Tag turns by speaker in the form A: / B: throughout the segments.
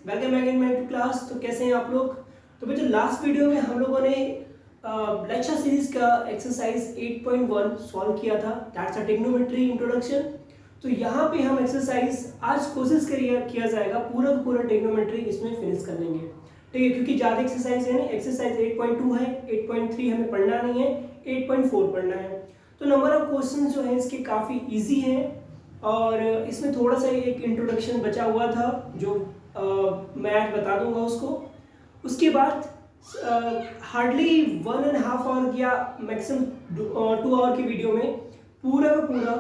A: Welcome again my to class. तो कैसे हैं आप लोग? तो बच्चों लास्ट वीडियो में हम लोगों ने लेक्चर सीरीज का एक्सरसाइज 8.1 सॉल्व किया था, दैट्स अ ट्रिग्नोमेट्री इंट्रोडक्शन। तो यहाँ पे हम एक्सरसाइज आज कोशिश किया जाएगा पूरा का पूरा ट्रिग्नोमेट्री इसमें फिनिश कर लेंगे, ठीक है? क्योंकि ज़्यादा एक्सरसाइज है ना, एक्सरसाइज 8.2 है, 8.3 हमें पढ़ना नहीं है, 8.4 पढ़ना है। तो नंबर ऑफ क्वेश्चन जो है इसके काफ़ी ईजी हैं और इसमें थोड़ा सा एक इंट्रोडक्शन बचा हुआ था जो मैं आज बता दूंगा उसको। उसके बाद हार्डली 1.5 आवर या मैक्सिमम 2 आवर की वीडियो में पूरा का पूरा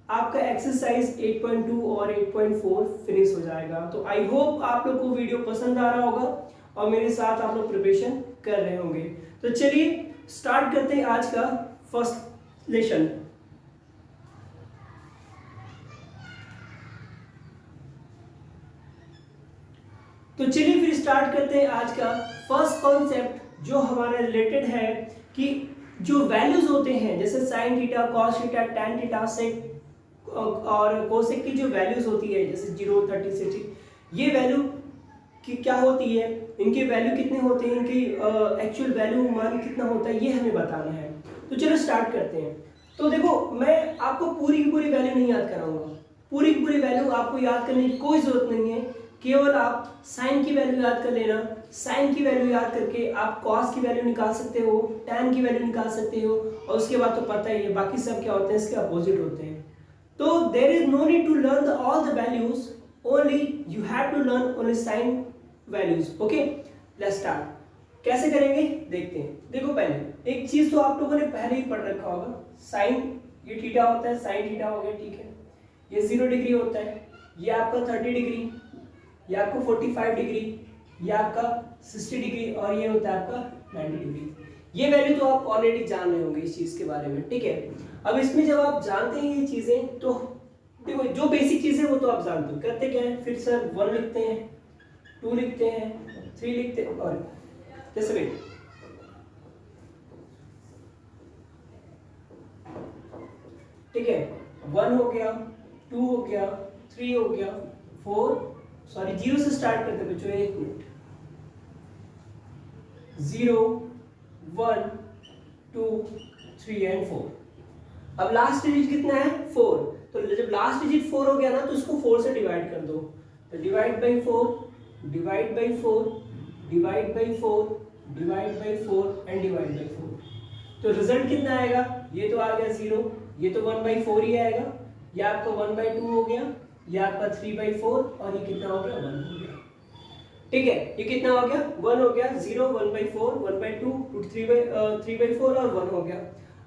A: आपका एक्सरसाइज 8.2 और 8.4 फिनिश हो जाएगा। तो आई होप आप लोग को वीडियो पसंद आ रहा होगा और मेरे साथ आप लोग प्रिपरेशन कर रहे होंगे। तो चलिए स्टार्ट करते हैं आज का फर्स्ट लेसन। तो चलिए फिर स्टार्ट करते हैं आज का फर्स्ट कॉन्सेप्ट जो हमारा रिलेटेड है कि जो वैल्यूज होते हैं जैसे sine theta, cos theta, tan theta, sec और कोसेक की जो वैल्यूज होती है जैसे 0, 30, 60, ये वैल्यू की क्या होती है, इनके वैल्यू कितने होते हैं, इनकी एक्चुअल वैल्यू मान कितना होता है, ये हमें बताना है। तो चलो स्टार्ट करते हैं। तो देखो मैं आपको पूरी की पूरी वैल्यू नहीं याद कराऊंगा, पूरी की पूरी वैल्यू आपको याद करने की कोई जरूरत नहीं है, केवल आप साइन की वैल्यू याद कर लेना। साइन की वैल्यू याद करके आप कॉस की वैल्यू निकाल सकते हो, टैन की वैल्यू निकाल सकते हो और उसके बाद तो पता ही है बाकी सब क्या होते हैं, इसके अपोजिट होते हैं। तो there is no need to learn all the values, only you have to learn only sine values. Okay, let's start. कैसे करेंगे देखते हैं। देखो पहले एक चीज तो आप लोगों ने पहले ही पढ़ रखा होगा, साइन ये थीटा होता है, साइन थीटा हो गया, ठीक है। ये 0 डिग्री होता है, ये आपका 30 डिग्री, ये आपको 45 डिग्री, ये आपका 60 डिग्री और ये होता है आपका 90 डिग्री। ये वैल्यू तो आप ऑलरेडी जान रहे होंगे इस चीज के बारे में, ठीक है। अब इसमें जब आप जानते हैं ये चीजें तो देखो जो बेसिक चीजें वो तो आप जानते हो। करते क्या है फिर सर, 1 लिखते हैं, 2 लिखते हैं, 3 लिखते हैं और जैसे वेट, ठीक है। 1 हो गया, 2 हो गया, 3 हो गया, 4 सॉरी 0 से स्टार्ट करते बच्चों, एक मिनट। 0, 1, 2, 3 एंड 4। अब लास्ट डिजिट कितना है 4, तो जब लास्ट डिजिट 4 हो गया ना तो उसको 4 से डिवाइड कर दो। तो divide by 4, divide by 4, divide by 4, divide by 4 and divide by 4। तो रिजल्ट कितना आएगा, ये तो आ गया 0, ये तो 1/4 ही आएगा, ये आपका 1/2 हो गया, ये आपका 3/4 और ये कितना हो गया 1 हो गया, ठीक है। ये कितना हो गया 1 हो गया, 0, 1/4, 1/2, 3/4 और 1 हो गया।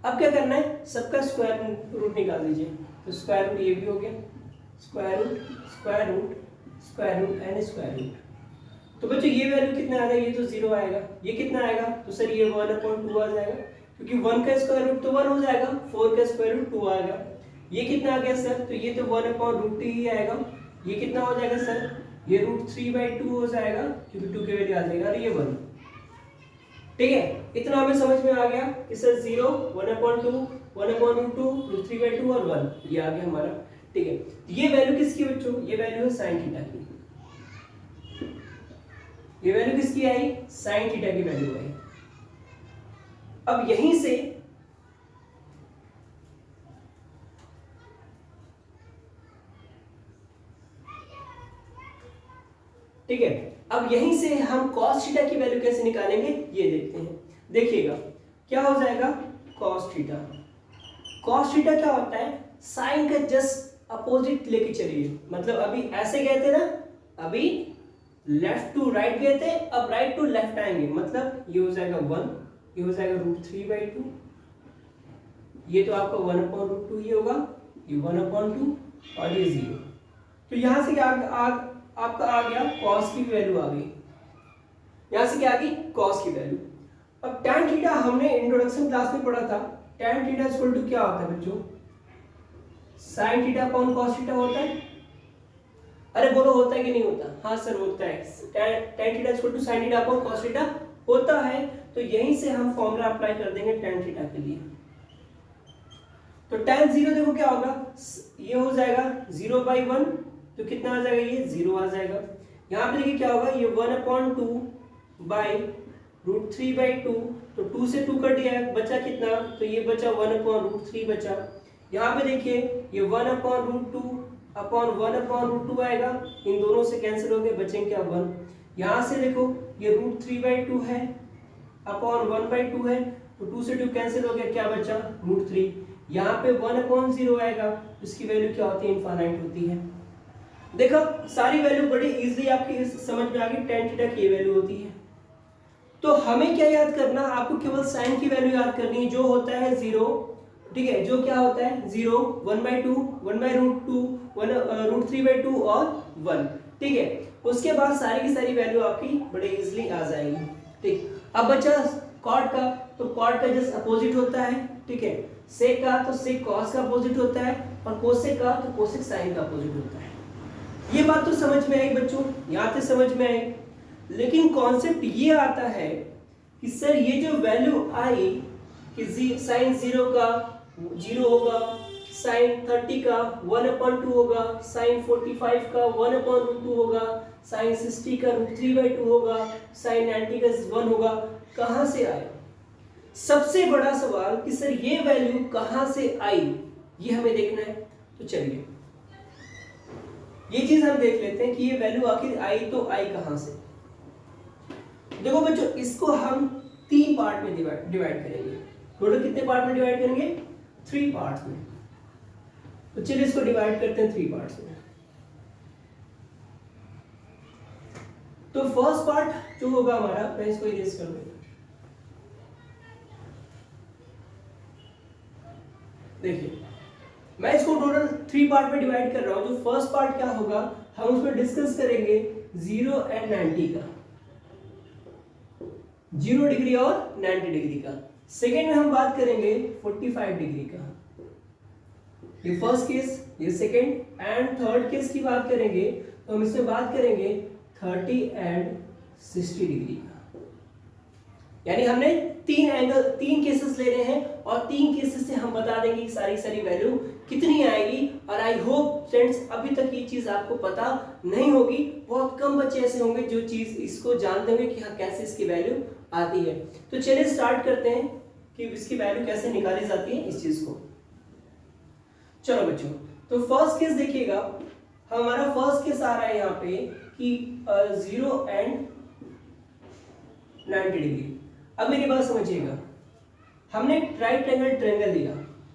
A: अब क्या करना है, सबका स्क्वायर रूट निकाल दीजिए। तो स्क्वायर रूट ये भी हो गया, square root, square root, square root and square root. तो बच्चों ये वैल्यू कितना आ जाएगा, ये तो 0 आएगा, ये कितना आएगा, तो सर ये 1/2 आ जाएगा क्योंकि 1 का स्क्वायर रूट तो 1 हो जाएगा, 4 का स्क्वायर रूट 2 आएगा। ये कितना आ गया सर, तो ये तो 1/√2 ही आएगा। ये कितना हो जाएगा सर, ये √3/2 हो जाएगा क्योंकि 2 की वैल्यू आ जाएगा और ये 1, ठीक है। इतना हमें समझ में आ गया कि सर 0, 1/2, 1/√2, √3/2 और 1 ये आ गया हमारा, ठीक है। ये वैल्यू किसकी बच्चों, ये वैल्यू है साइन थीटा की। ये वैल्यू किसकी आई, साइन थीटा की वैल्यू आई। अब यहीं से ठीक है, अब यहीं से हम cos थीटा की वैल्यू कैसे निकालेंगे ये देखते हैं। देखिएगा क्या हो जाएगा cos थीटा। cos थीटा क्या होता है, साइन का जस्ट अपोजिट लेके चलिए। मतलब अभी ऐसे गए थे ना, अभी लेफ्ट टू राइट गए थे, अब राइट टू लेफ्ट आएंगे, मतलब ये हो जाएगा 1, ये हो जाएगा √3/2, ये तो आपका 1/√2 ही होगा, ये 1/2 और ये 0। तो यहां से आपका आ गया cos की वैल्यू आ गई, यहां से क्या आ गई cos की वैल्यू। अब tan थीटा हमने इंट्रोडक्शन क्लास में पढ़ा था, tan थीटा इक्वल टू क्या होता है बच्चों, sin theta upon cos theta होता है। अरे बोलो होता है कि नहीं होता, हाँ सर होता है, tan theta equal to sin theta upon cos theta होता है। तो यहीं से हम फॉर्मूला अप्लाई कर देंगे tan थीटा के लिए। तो tan 0 देखो क्या होगा, ये हो जाएगा 0/1, तो कितना आ जाएगा, ये 0 आ जाएगा। यहाँ पे देखिए क्या होगा, ये 1/2 बाई √3/2, तो 2 से 2 कट गया, बचा कितना, तो ये बचा 1/√3 बचा। यहाँ पे देखिए ये 1/√2 अपॉन 1/√2 आएगा, इन दोनों से कैंसिल हो गए, बचेंगे क्या 1। यहाँ से देखो ये √3/2 है अपॉन 1/2 है, तो 2 से 2 कैंसिल हो गया, क्या बचा √3। यहाँ पे 1/0 आएगा, इसकी वैल्यू क्या होती है, इनफाइनाइट होती है। देखो सारी वैल्यू बड़ी इजीली आपकी समझ में आ गई, tan थीटा की वैल्यू होती है। तो हमें क्या याद करना, आपको केवल साइन की वैल्यू याद करनी है, जो होता है 0, ठीक है, जो क्या होता है 0, 1/2, 1/√2, 1√3/2 और 1, ठीक है। उसके बाद सारी की सारी वैल्यू आपकी बड़े इजीली आ जाएगी, ठीक। अब बचा कॉट का, तो कॉट का जस्ट अपोजिट होता है, ठीक है। सेक का तो सेक कॉस का अपोजिट होता है, और कोसेक का तो कोसेक साइन का अपोजिट होता है। ये बात तो समझ में आई बच्चों, यहाँ तक समझ में आई। लेकिन कॉन्सेप्ट ये आता है कि सर ये जो वैल्यू आई कि साइन 0 का 0 होगा, साइन 30 का 1/2 होगा, साइन 45 का 1/2 होगा, साइन 60 का √3/2 होगा, साइन 90 का 1 होगा, कहाँ से आया। सबसे बड़ा सवाल कि सर ये वैल्यू कहाँ से आई, ये हमें देखना है। तो चलिए ये चीज हम देख लेते हैं कि ये वैल्यू आखिर आई तो आई कहां से। देखो बच्चों, इसको हम 3 पार्ट में डिवाइड करेंगे। टोटल कितने पार्ट में डिवाइड करेंगे, 3 पार्ट्स में। तो चलिए इसको डिवाइड करते हैं 3 पार्ट्स में। तो फर्स्ट पार्ट जो होगा हमारा, मैं इसको इरेज कर देता हूं। देखिए मैं इसको टोटल 3 पार्ट में डिवाइड कर रहा हूं। जो फर्स्ट पार्ट क्या होगा, हम उसमें डिस्कस करेंगे 0 एंड 90 का, 0 डिग्री और 90 डिग्री का। सेकेंड में हम बात करेंगे 45 डिग्री का, ये फर्स्ट केस, ये सेकेंड। एंड थर्ड केस की बात करेंगे तो हम इसमें बात करेंगे 30 एंड 60 डिग्री का। यानी हमने 3 केसेस ले रहे हैं, और 3 केसेस से हम बता देंगे कि सारी वैल्यू कितनी आएगी। और आई होप फ्रेंड्स अभी तक ये चीज आपको पता नहीं होगी, बहुत कम बच्चे ऐसे होंगे जो चीज इसको जानते होंगे कि हाँ कैसे इसकी वैल्यू आती है। तो चलिए स्टार्ट करते हैं कि इसकी वैल्यू कैसे निकाली जाती है इस चीज को। चलो बच्चों, तो फर्स्ट केस देखिएगा, हमारा फर्स्ट केस आ रहा है यहाँ पे कि 0 एंड 90 डिग्री। अब मेरी बात समझिएगा, हमने राइट एंगल ट्रायंगल लिया,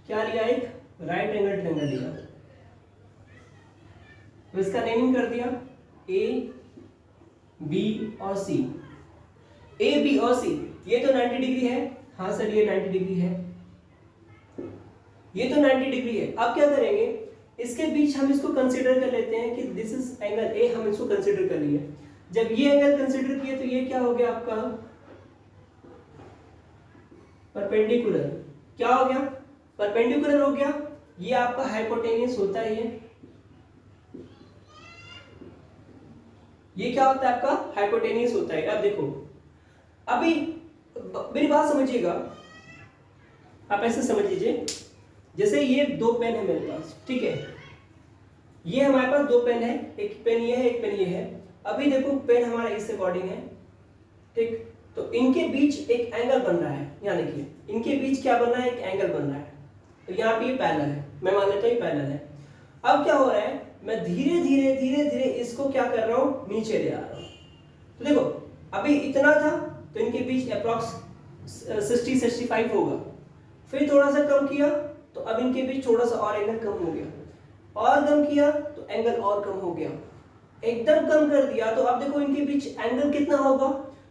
A: क्या लिया, एक राइट एंगल ट्रायंगल लिया, तो इसका नेमिंग कर दिया ए बी और सी। ए बी और सी, ये तो 90 डिग्री है, हाँ सर ये 90 डिग्री है, ये तो 90 डिग्री है। अब क्या करेंगे, इसके बीच हम इसको कंसीडर कर लेते हैं कि दिस इज एंगल ए, हम इसको कंसीडर कर लिए। जब ये एंगल कंसीडर किए तो ये क्या हो गया आपका परपेंडिकुलर। क्या हो गया, परपेंडिकुलर हो गया। ये आपका हाइपोटेनियस होता है, ये क्या होता है आपका हाइपोटेनियस होता है। अब देखो, अभी मेरी बात समझिएगा, आप ऐसे समझ लीजिए, जैसे ये 2 पेन है मेरे पास, ठीक है, ये हमारे पास 2 पेन है, एक पेन ये है, एक पेन ये है। अभी देखो पेन हमारा इस अकॉर्डिंग है, ठीक, तो इनके बीच एक एंगल बन रहा है। यहाँ देखिए इनके बीच क्या बन रहा है, एक एंगल बन रहा है। तो यहाँ पे ये पैरेलल है, मैं मान लेता हूँ ये पैरेलल है। अब क्या हो रहा है, मैं धीरे धीरे इसको क्या कर रहा हूँ, नीचे ले आ रहा हूँ। तो देखो अभी इतना था, तो इनके बीच अप्रॉक्स 60-65 होगा। फिर थोड़ा सा कम किया तो अब इनके बीच थोड़ा सा और एंगल कम हो गया, और कम किया तो एंगल और कम हो गया, एकदम कम कर दिया तो अब देखो इनके बीच एंगल कितना होगा,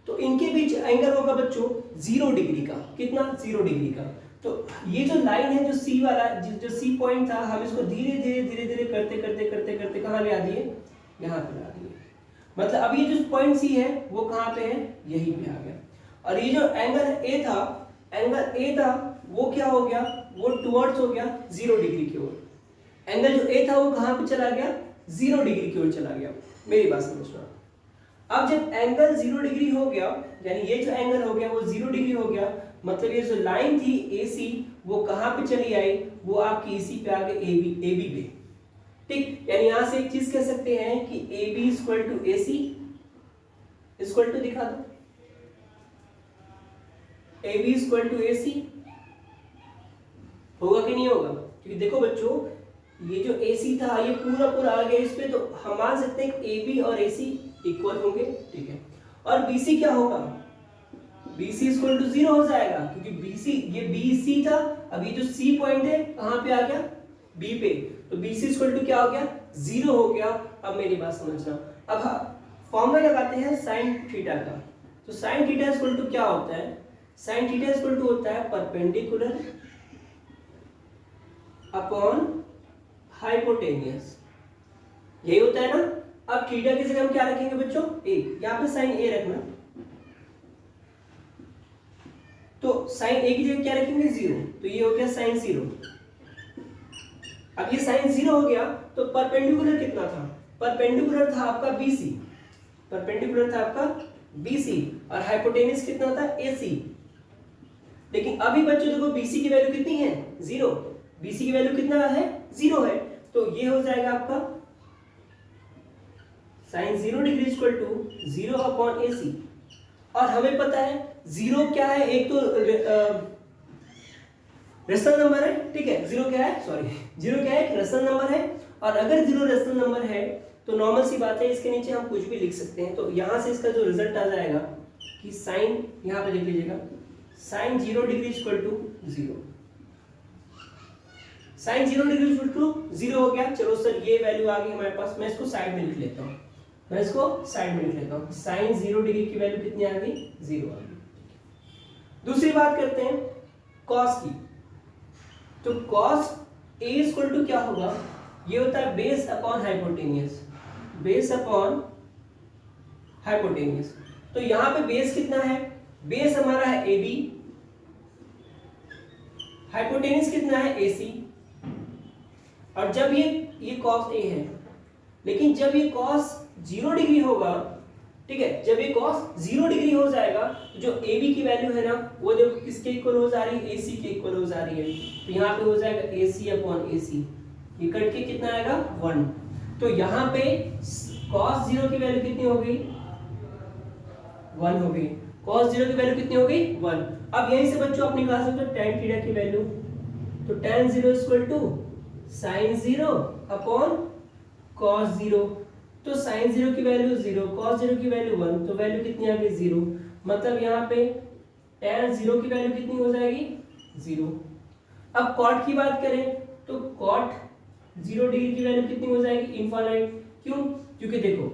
A: तो इनके बीच एंगल होगा बच्चों 0 डिग्री का। कितना, 0 डिग्री का। तो ये जो लाइन है, जो सी वाला, जो सी पॉइंट था, हम इसको धीरे धीरे करते कहाँ ले आ दिए, यहाँ पे ला दिए। मतलब अब ये जो पॉइंट सी है वो कहाँ पे है, यहीं पे आ गया। और ये जो एंगल ए था वो क्या हो गया, वो टुवर्ड्स हो गया 0 डिग्री की ओर। एंगल जो ए था वो कहाँ पे चला गया, 0 डिग्री की ओर चला गया। मेरी बात समझना, अब जब एंगल 0 डिग्री हो गया, यानी ये जो एंगल हो गया वो 0 डिग्री हो गया, मतलब ये जो लाइन थी AC वो कहाँ पे चली आई, वो आपकी इसी पे आ गई AB पे, ठीक। यानी यहाँ से एक चीज कह सकते हैं कि AB = AC इक्वल टू दिखा दो, ए बी इक्वल टू ए सी, होगा कि नहीं होगा? क्योंकि देखो बच्चों, ये जो ए सी था ये पूरा पूरा आ गया इस पे, तो हम मान सकते हैं ए बी और ए सी इक्वल होंगे, ठीक है। और बी सी क्या होगा? बी सी इक्वल टू 0 हो जाएगा, क्योंकि बी सी, ये बी सी था, अब ये जो सी पॉइंट है कहाँ पे आ गया? बी पे, तो बी सी इक्वल टू क्या हो गया? 0 हो गया। अब मेरी बात समझना, अब फॉर्मूला लगाते हैं साइन थीटा का। तो साइन थीटा इक्वल टू क्या होता है? साइन थीटा इक्वल टू होता है परपेंडिकुलर अपॉन हाइपोटेनियस, यही होता है ना। अब थीटा की जगह हम क्या रखेंगे बच्चों? ए, यहाँ पे साइन ए रखना, तो साइन ए की जगह क्या रखेंगे? 0, तो ये हो गया साइन 0। अब ये साइन 0 हो गया, तो परपेंडिकुलर कितना था? परपेंडिकुलर था आपका बीसी, परपेंडिकुलर था आपका बीसी, और हाइपोटेनियस कितना था? एसी। लेकिन अभी बच्चों देखो बीसी की वैल्यू कितनी है? 0। बीसी की वैल्यू कितना है? 0 है, तो ये हो जाएगा आपका sine 0 degree equal to 0 upon AC. और हमें पता है 0 क्या है? एक तो रेशनल नंबर है, ठीक है। 0 क्या है? सॉरी, 0 क्या है? एक रेशनल नंबर है, और अगर 0 रेशनल नंबर है तो नॉर्मल सी बात है, इसके नीचे हम कुछ भी लिख सकते हैं। तो यहां से इसका जो रिजल्ट आ जाएगा कि साइन, यहां पे लिख लीजिएगा, sine 0 degree equal to 0, sine 0 degree equal to 0 हो गया। चलो सर ये वैल्यू आ गई हमारे पास, मैं इसको साइड में लिख लेता हूँ, मैं इसको साइड में लिख लेता हूँ। साइन 0 डिग्री की वैल्यू कितनी आ गई? 0 आ गई। दूसरी बात करते हैं कॉस की। तो कॉस ए इक्वल टू क्या होगा? ये होता है base upon hypotenuse, base upon hypotenuse. तो यहाँ पे बेस कितना है? बेस हमारा है ए बी, हाइपोटेनियस कितना है? ए सी। और जब ये cos A है, लेकिन जब ये cos 0 डिग्री होगा, ठीक है, जब ये cos 0 डिग्री हो जाएगा, तो जो AB की वैल्यू है ना, वो देखो किसके इक्वल हो जा रही है? AC के इक्वल हो जा रही है। तो यहाँ पे हो जाएगा AC अपॉन AC, ये कट के कितना आएगा? 1। तो यहाँ पे cos 0 की वैल्यू कितनी हो गई? 1 हो गई। cos 0 की वैल्यू कितनी हो गई? 1। अब यहीं से बच्चों आप निकाल सकते हो tan थीटा की वैल्यू। तो tan 0 equal to sine 0 upon cos 0। तो साइन 0 की वैल्यू 0, cos 0 की वैल्यू 1, तो वैल्यू कितनी आ गई? 0। मतलब यहाँ पे tan 0 की वैल्यू कितनी हो जाएगी? 0। अब cot की बात करें तो cot 0 डिग्री की वैल्यू कितनी हो जाएगी? इनफाइनाइट। क्यों? क्योंकि देखो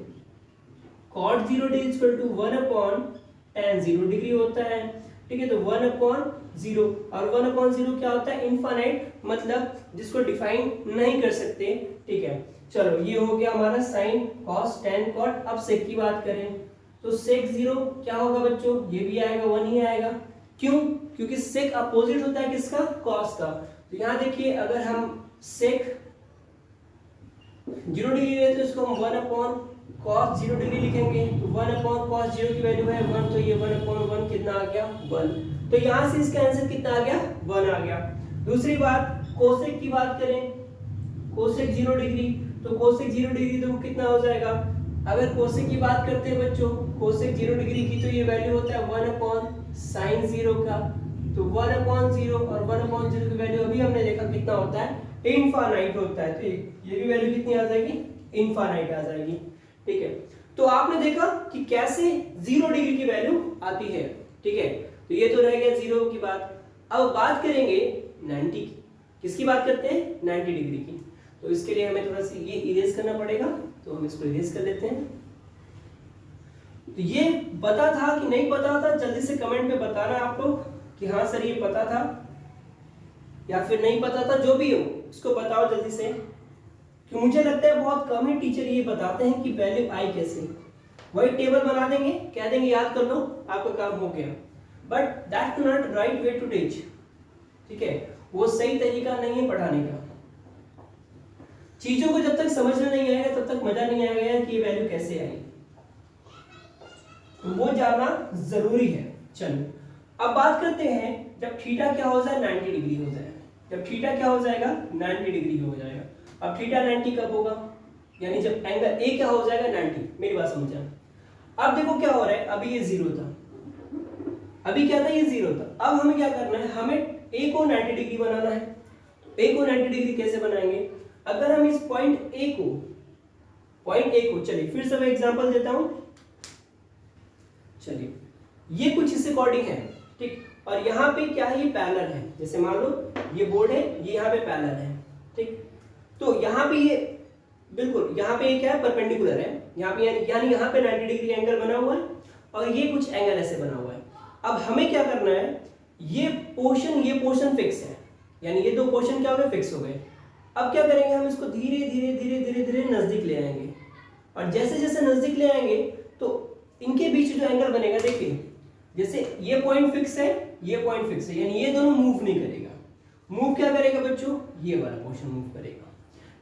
A: cot 0 degree equal to 1 upon tan 0 degree होता है, ठीक है। तो 1 अपॉन 0, और 1 अपॉन 0 क्या होता है? इनफाइनाइट, मतलब जिसको डिफाइन नहीं कर सकते, ठीक है। चलो ये हो गया हमारा साइन, कॉस, tan, cot। अब सेक की बात करें तो सेक 0 क्या होगा बच्चों? ये भी आएगा, 1 ही आएगा। क्यों? क्योंकि सेक अपोजिट होता है किसका? कॉस का। तो यहाँ देखिए, अगर हम सेक 0 डिग्री लेते तो इसको हम 1 अपॉन cos 0 डिग्री लिखेंगे। तो 1 अपॉन cos 0 की वैल्यू है 1, तो ये 1 अपॉन 1 कितना आ गया? 1। तो यहाँ से इसका आंसर कितना आ गया? 1 आ गया। दूसरी बात, कोसेक की बात करें, कोसेक 0 डिग्री, तो कोसेक 0 डिग्री तो कितना हो जाएगा? अगर कोसेक की बात करते हैं बच्चों, कोसेक 0 डिग्री की, तो ये वैल्यू होता है 1 अपॉन साइन 0 का। तो 1 अपॉन 0 और 1 अपॉन 0 की वैल्यू अभी हमने देखा कितना होता है? इनफाइनाइट होता है। तो ये भी वैल्यू कितनी आ जाएगी? इनफाइनाइट आ जाएगी, ठीक है। तो आपने देखा कि कैसे 0 डिग्री की वैल्यू आती है, ठीक है। तो ये तो रह गया 0 की बात। अब बात करेंगे 90 की। किसकी बात करते हैं? 90 डिग्री की। तो इसके लिए हमें थोड़ा सा ये इरेज करना पड़ेगा, तो हम इसको इरेज कर लेते हैं। तो ये पता था कि नहीं पता था? जल्दी से कमेंट में बताना आप लोग कि हाँ सर ये पता था या फिर नहीं पता था। जो भी हो इसको बताओ जल्दी से, कि मुझे लगता है बहुत कम ही टीचर ये बताते हैं कि वैल्यू आई कैसे। वही टेबल बना देंगे, कह देंगे याद कर लो, आपका काम हो गया। But that not right way to teach, ठीक है। वो सही तरीका नहीं है पढ़ाने का। चीजों को जब तक समझ में नहीं आएगा तब तक मजा नहीं आएगा कि ये वैल्यू कैसे आई, वो जानना जरूरी है। चलिए अब बात करते हैं जब थीटा क्या हो जाए? 90 डिग्री हो जाए। जब थीटा क्या हो जाएगा? 90 डिग्री हो जाएगा। अब थीटा 90 कब होगा? यानी जब एंगल ए क्या हो जाएगा? 90। मेरी बात समझा। अब देखो क्या हो रहा है, अभी ये 0 था, अभी क्या था, ये 0 था। अब हमें क्या करना है, हमें ए को 90 डिग्री बनाना है। तो ए को 90 डिग्री कैसे बनाएंगे, अगर हम इस पॉइंट ए को चलिए फिर से मैं एग्जांपल देता हूं। चलिए ये कुछ इस अकॉर्डिंग है, ठीक, और यहाँ पे क्या है, ये पैरेलल है। जैसे मान लो ये बोर्ड है, ये यहाँ पे पैरेलल है, ठीक। तो यहाँ पे ये बिल्कुल, यहाँ पे ये क्या है, परपेंडिकुलर है, यहाँ पे यानी यहाँ पे 90 डिग्री एंगल बना हुआ है और ये कुछ एंगल ऐसे बना हुआ है। अब हमें क्या करना है, ये पोर्शन फिक्स है, यानी ये दो पोर्शन क्या हो गए, फिक्स हो गए। अब क्या करेंगे, हम इसको धीरे धीरे नजदीक ले आएंगे, और जैसे जैसे नजदीक ले आएंगे तो इनके बीच जो एंगल बनेगा, देखिए जैसे ये पॉइंट फिक्स है, ये पॉइंट फिक्स है, यानी ये दोनों मूव नहीं करेगा। मूव क्या करेगा बच्चों, ये वाला पोर्शन मूव करेगा,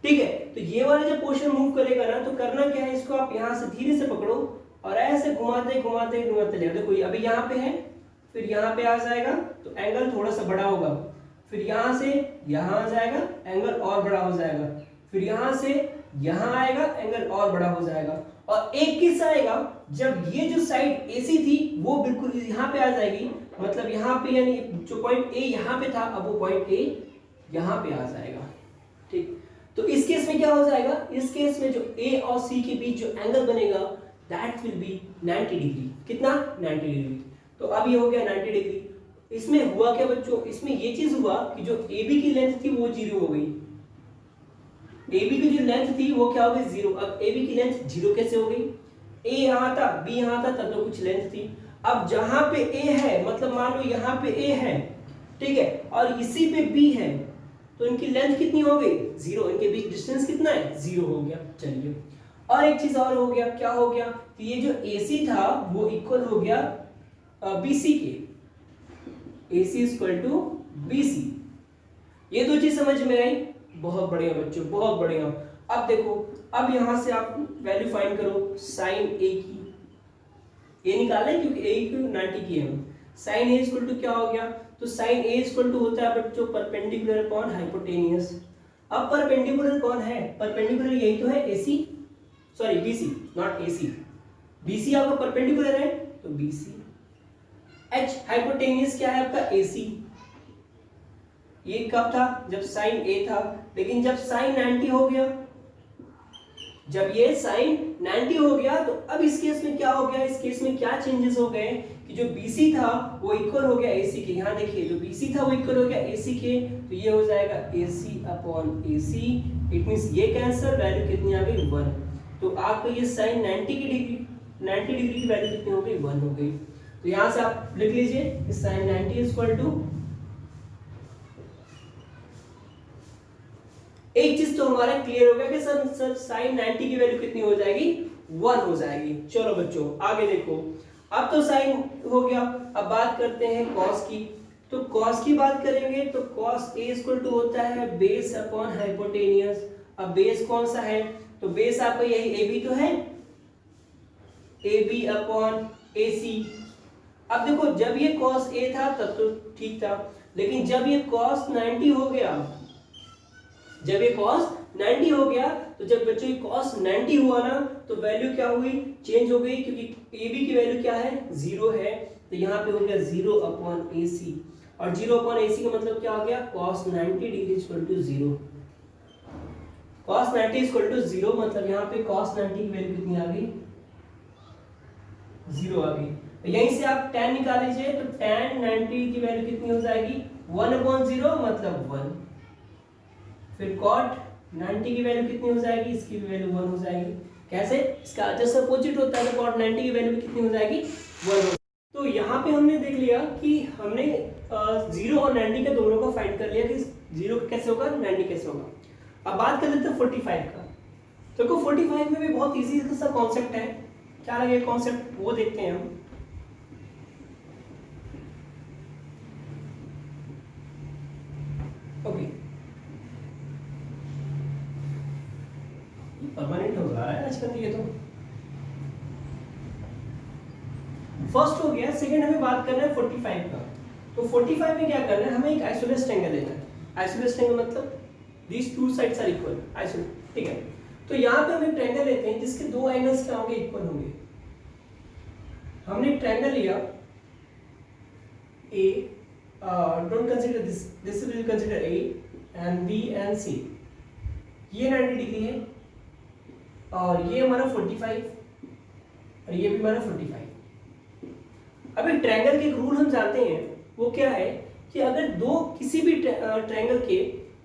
A: ठीक है। तो ये वाला जब पोर्शन मूव करेगा ना, तो करना क्या है, इसको आप यहाँ से धीरे से पकड़ो और ऐसे घुमाते घुमाते घुमाते ले। देखो अभी यहाँ पे है, फिर यहाँ पे आ जाएगा तो एंगल थोड़ा सा बड़ा होगा, फिर यहाँ से यहाँ आ जाएगा, एंगल और बड़ा हो जाएगा, फिर यहाँ से यहाँ आएगा, एंगल और बड़ा हो जाएगा। और एक किस आएगा, जब ये जो साइड AC थी वो बिल्कुल यहाँ पे आ जाएगी, मतलब यहाँ पे, यानी जो पॉइंट A यहाँ पे था, अब वो पॉइंट A यहाँ पे आ जाएगा, ठीक। तो इस केस में क्या हो जाएगा, इस केस में जो A और C के बीच जो एंगल बनेगा दैट विल बी 90 डिग्री। कितना, 90 डिग्री। तो अब ये हो गया 90 डिग्री। इसमें हुआ क्या बच्चों, इसमें ये चीज हुआ कि जो AB की लेंथ थी वो 0 हो गई। AB की जो लेंथ थी वो क्या हो गई, 0। अब AB की लेंथ 0 कैसे हो गई, A यहाँ था, B यहाँ था, तब तो कुछ लेंथ थी। अब जहां पे A है, मतलब मान लो यहाँ पे A है, ठीक है, और इसी पे B है, तो इनकी लेंथ कितनी हो गई, 0। इनके बीच डिस्टेंस कितना है, 0 हो गया। चलिए और एक चीज और हो गया, क्या हो गया, कि ये जो AC था वो इक्वल हो गया BC के, AC इक्वल टू BC। ये दो चीज समझ में आई, बहुत बढ़िया बच्चों, बहुत बढ़िया। अब देखो, अब यहां से आप वैल्यू फाइंड करो साइन A की, ये निकालें क्योंकि A की 90 की है। साइन A इक्वल टू क्या हो गया, तो साइन A इक्वल टू होता है बच्चों परपेंडिकुलर अपॉन हाइपोटेनियस। अब परपेंडिकुलर कौन है, परपेंडिकुलर यही तो है AC, sorry BC, not AC। BC आपका परपेंडिकुलर है तो BC। H हाइपोटेनियस क्या है आपका, AC। ये कब था, जब साइन A था, लेकिन जब साइन 90 हो गया, जब ये साइन 90 हो गया, तो अब इस केस में क्या हो गया, इस केस में क्या चेंजेस हो गए कि जो BC था वो इक्वल हो गया AC के। यहाँ देखिए जो BC था वो इक्वल हो गया AC के, तो ये हो जाएगा AC upon AC। It means ये कैंसिल, वैल्यू कितनी आ गई, 1। तो आपको ये साइन 90 डिग्री की वैल्यू कितनी हो गई, 1 हो गई। तो यहाँ से आप लिख लीजिए कि साइन 90 इक्वल टू, एक चीज तो हमारा क्लियर हो गया कि सर साइन 90 की वैल्यू कितनी हो जाएगी, 1 हो जाएगी। चलो बच्चों आगे देखो, अब तो साइन हो गया, अब बात करते हैं कॉस की। तो कॉस की बात करेंगे तो कॉस A इक्वल टू होता है बेस अपॉन हाइपोटेनियस। अब बेस कौन सा है, तो बेस आपका यही AB तो है, AB अपॉन AC। अब देखो जब ये कॉस A था तब तो ठीक था, लेकिन जब ये कॉस 90 हो गया, जब ये cos 90 हो गया, तो जब बच्चों ये cos 90 हुआ ना, तो वैल्यू क्या हुई, चेंज हो गई, क्योंकि AB की वैल्यू क्या है, 0 है। तो यहाँ पे हो गया 0 अपॉन AC, और 0 अपॉन AC का मतलब क्या हो गया, cos 90 degree equal to 0। cos 90 equal to 0 मतलब यहाँ पे cos 90 की वैल्यू कितनी आ गई, 0 आ गई। तो यहीं से आप tan निकाल लीजिए, तो tan 90 की वैल्यू कितनी हो जाएगी, 1 अपॉन 0 मतलब 1। फिर cot 90 की वैल्यू कितनी हो जाएगी, इसकी भी वैल्यू 1 हो जाएगी। कैसे, इसका जस्ट अपोजिट होता है, तो cot 90 की वैल्यू कितनी हो जाएगी, 1 हो। तो यहाँ पे हमने देख लिया कि हमने 0 और 90 का दोनों का फाइंड कर लिया कि 0 कैसे होगा, 90 कैसे होगा। अब बात कर लेते हैं 45 का। तो 45 में भी बहुत इजी सा कॉन्सेप्ट है, क्या लगे कॉन्सेप्ट वो देखते हैं हम। ओके, परमानेंट हो रहा है आजकल ये तो। फर्स्ट हो गया, सेकंड हमें बात करना है 45 का। तो 45 में क्या करना है, हमें एक आइसोलेस्ट एंगल लेना है। आइसोलेस्ट एंगल मतलब these two sides are equal, isosceles, ठीक है। तो यहाँ पे हम एक ट्रायंगल लेते हैं जिसके दो एंगल्स क्या होंगे, इक्वल होंगे। हमने ट्रायंगल लिया A, don't consider this will consider A and B and C, ये 90 डिग्री है और ये हमारा 45 और ये भी हमारा 45। अभी ट्रायंगल के रूल हम जानते हैं, वो क्या है कि अगर किसी भी ट्रायंगल के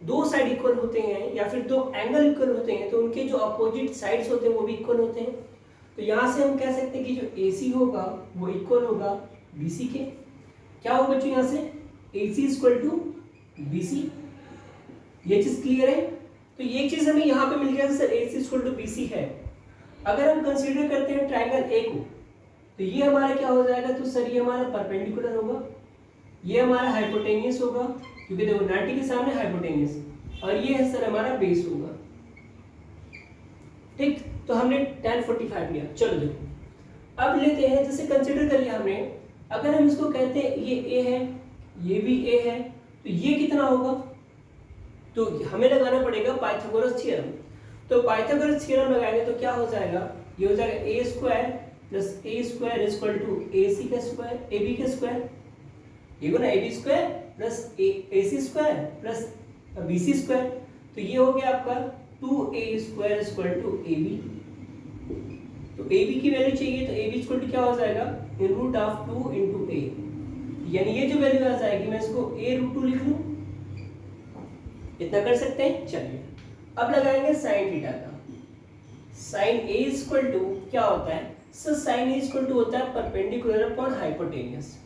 A: दो साइड इक्वल होते हैं या फिर दो एंगल इक्वल होते हैं तो उनके जो अपोजिट साइड्स होते हैं वो भी इक्वल होते हैं। तो यहाँ से हम कह सकते हैं कि जो AC होगा वो इक्वल होगा BC के। क्या होगा बच्चों यहाँ से AC इक्वल टू BC, ये चीज क्लियर है। तो ये चीज हमें यहाँ पे मिल गया sir AC equal to BC है। अगर हम कंसीडर करते हैं ट्रायंगल A को तो ये हमारा क्या हो जाएगा, तो सर ये हमारा परपेंडिकुलर होगा, ये हमारा हाइपोटेनियस होगा क्योंकि देखो 90 के सामने हाइपोटेनियस, और ये है सर हमारा बेस होगा। ठीक, तो हमने tan 45 लिया। चलो देखो अब लेते हैं, जैसे कंसीडर कर लिया हमने, अगर हम इसको कहते हैं ये A है ये भी A है तो ये कितना होगा, तो हमें लगाना पड़ेगा पाइथागोरस थ्योरम। तो पाइथागोरस थ्योरम लगाएंगे तो क्या हो जाएगा, ये हो जाएगा a square plus a square is equal to ac का स्क्वायर ab का स्क्वायर, ये को ना ab square plus ac square plus bc square, तो ये हो गया आपका 2a square is equal to ab। तो ab की वैल्यू चाहिए तो ab इक्वल टू क्या हो जाएगा, रूट ऑफ 2 इनटू a, यानी ये जो वैल्यू आ जाएगी मैं इसको a रूट 2 लिख लूं, इतना कर सकते हैं। चलिए अब लगाएंगे साइन थीटा का। साइन a इक्वल टू क्या होता है sir, sine a equal to होता है परपेंडिकुलर अपॉन हाइपोटेनियस,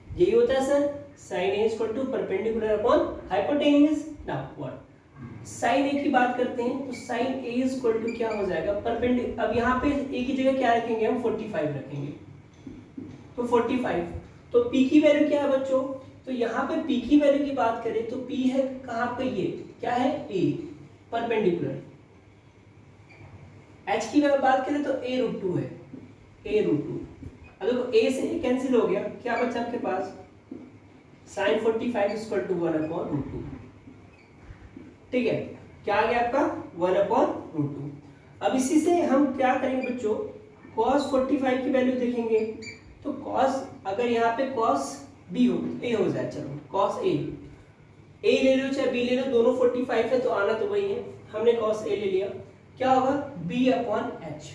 A: यही होता है sir, sine a equal to perpendicular upon hypotenuse. Now what, sine a की बात करते हैं तो साइन a इक्वल टू क्या हो जाएगा परपेंडिकुलर, अब यहाँ पे a की जगह क्या रखेंगे हम 45 रखेंगे, तो 45, तो p की वैल्यू क्या है बच्चों, तो यहाँ पे p की वैल्यू की बात करें तो p है कहाँ पे, ये क्या है a परपेंडिकुलर, h की बात करें तो a रूट 2 है, a रूट 2। अब देखो a से a कैंसिल हो गया, क्या बचा आपके पास, sin 45 equal to 1 upon root 2। ठीक है, क्या आ गया आपका 1 अपॉन रूट 2। अब इसी से हम क्या करेंगे बच्चों, cos 45 की वैल्यू देखेंगे, तो cos अगर यहाँ पे cos b हो a हो जाए, चलो cos a ले लो चाहे b ले लो, दोनों 45 है तो आना तो वही है, हमने cos a ले लिया, क्या होगा b अपॉन h,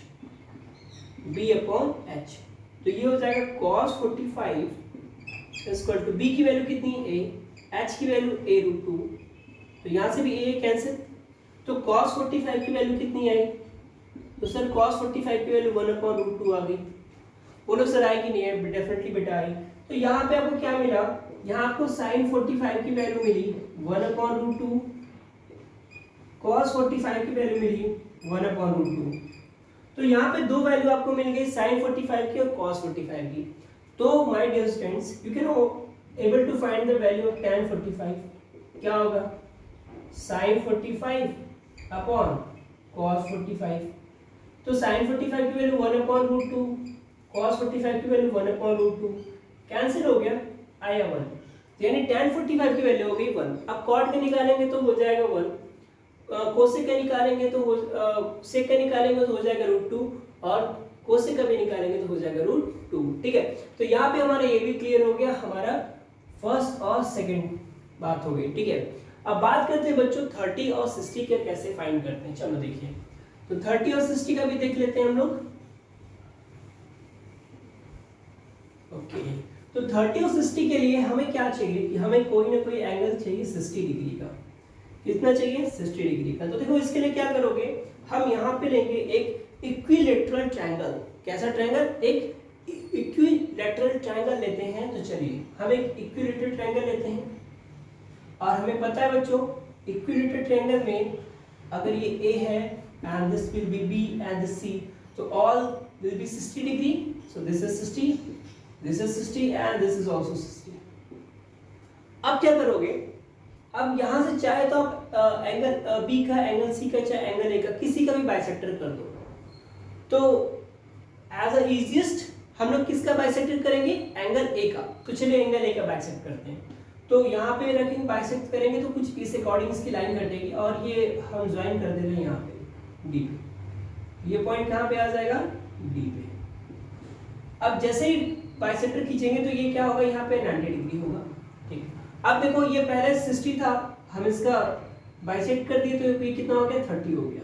A: तो ये हो जाएगा cos 45 इक्वल टू b की वैल्यू कितनी a, h की वैल्यू a रूट 2, तो यहाँ से भी a कैंसिल, तो cos 45 की वैल्यू कितनी आई, तो सर cos 45 की वैल्यू 1 अपॉन रूट 2 आ गई। बोलो सर आएगी नहीं है, डेफिनेटली बेटा आई। तो यहाँ पे आपको क्या मिला, यहाँ आपको sin 45 की वैल्यू मिली 1 अपॉन रूट 2, cos 45 की वैल्यू मिली 1 अपॉन रूट 2, तो यहाँ पे दो वैल्यू आपको मिल गई sin 45 की और cos 45 की। तो my dear students you can able to find the value of tan 45, क्या होगा sin 45 अपॉन cos 45, तो sin 45 की वैल्यू 1 अपॉन रूट 2, cos 45 की वैल्यू 1 अपॉन रूट 2, कैंसिल हो गया, आया 1, यानी tan 45 की वैल्यू हो गई 1। अब cot का निकालेंगे तो हो जाएगा 1, कोसेक का निकालेंगे तो सेक का निकालेंगे तो हो जाएगा रूट 2, और कोसेक का भी निकालेंगे तो हो जाएगा रूट 2। ठीक है, तो यहाँ पे हमारा ये भी क्लियर हो गया, हमारा फर्स्ट और सेकंड बात हो गई। ठीक है, अब बात करते हैं बच्चों 30 और 60 का कैसे फाइंड करते हैं। चलो देखिए, तो 30 और 60 का भी देख लेते हैं हम लोग। ओके, तो 30 और 60 के लिए हमें क्या चाहिए कि हमें कोई ना कोई एंगल चाहिए 60 डिग्री का। कितना चाहिए 60 डिग्री का। तो देखो इसके लिए क्या करोगे, हम यहाँ पे लेंगे एक इक्विलेटरल ट्रायंगल। कैसा ट्रायंगल, एक इक्विलेटरल ट्रायंगल लेते हैं। तो चलिए हम एक इक्विलेटरल ट्रायंगल लेते हैं, और हमें पता है बच्चों इक्विलेटरल ट्रायंगल में अगर ये A है and this will be B and this C, तो all will be 60 degree. So this is 60, this is 60 and this is also 60। अब क्या करोगे, अब यहां से चाहे तो आप एंगल B का, एंगल C का, चाहे एंगल A का, किसी का भी बाइसेक्टर कर दो। तो एज अ इजीएस्ट हम लोग किसका बाइसेक्टर करेंगे, एंगल A का। तो चलिए एंगल A का बाइसेक्ट करते हैं। तो यहाँ पे रखेंगे, बाइसेक्ट करेंगे तो कुछ इस अकॉर्डिंग इसकी लाइन कटेगी, और ये हम ज्वाइन कर दे रहे हैं यहाँ पे D पे। ये पॉइंट कहाँ पे आ जाएगा, D पे। अब जैसे ही बाइसेक्टर खींचेंगे तो ये क्या होगा, यहाँ पे 90 डिग्री होगा। ठीक, अब देखो ये पहले 60 था, हम इसका बाइसेक्ट कर दिए तो ये कितना हो गया, 30 हो गया।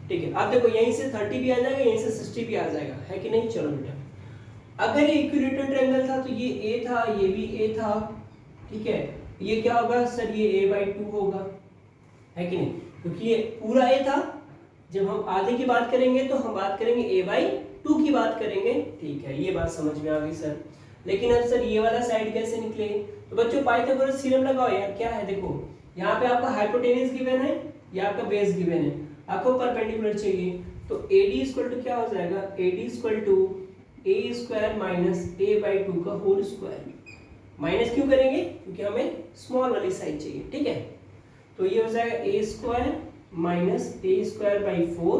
A: ठीक है, अब देखो यहीं से 30 भी आ जाएगा, यहीं से 60 भी आ जाएगा, है कि नहीं। चलो बेटा, अगर ये इक्विलेटरल ट्रायंगल था तो ये ए था, ये भी ए था, ठीक है, ये क्या होगा सर, ये a/2 होगा, है कि नहीं, क्योंकि ये पूरा ए था। जब हम आधे की बात करेंगे तो हम बात करेंगे a/2 की बात करेंगे। ठीक है, ये बात समझ में आ गई सर। लेकिन अब सर ये वाला साइड कैसे निकले, तो बच्चों पाइथागोरस थ्योरम लगाओ यार। क्या है, देखो यहाँ पे आपका हाइपोटेनस गिवन है, ये आपका बेस गिवन है, आपको परपेंडिकुलर चाहिए, तो AD इक्वल टू क्या हो जाएगा, AD equal to a² minus a/2 का होल स्क्वायर। माइनस क्यों करेंगे, क्योंकि हमें स्मॉल वाली साइड चाहिए। ठीक है, तो ये हो जाएगा a² माइनस a²/4,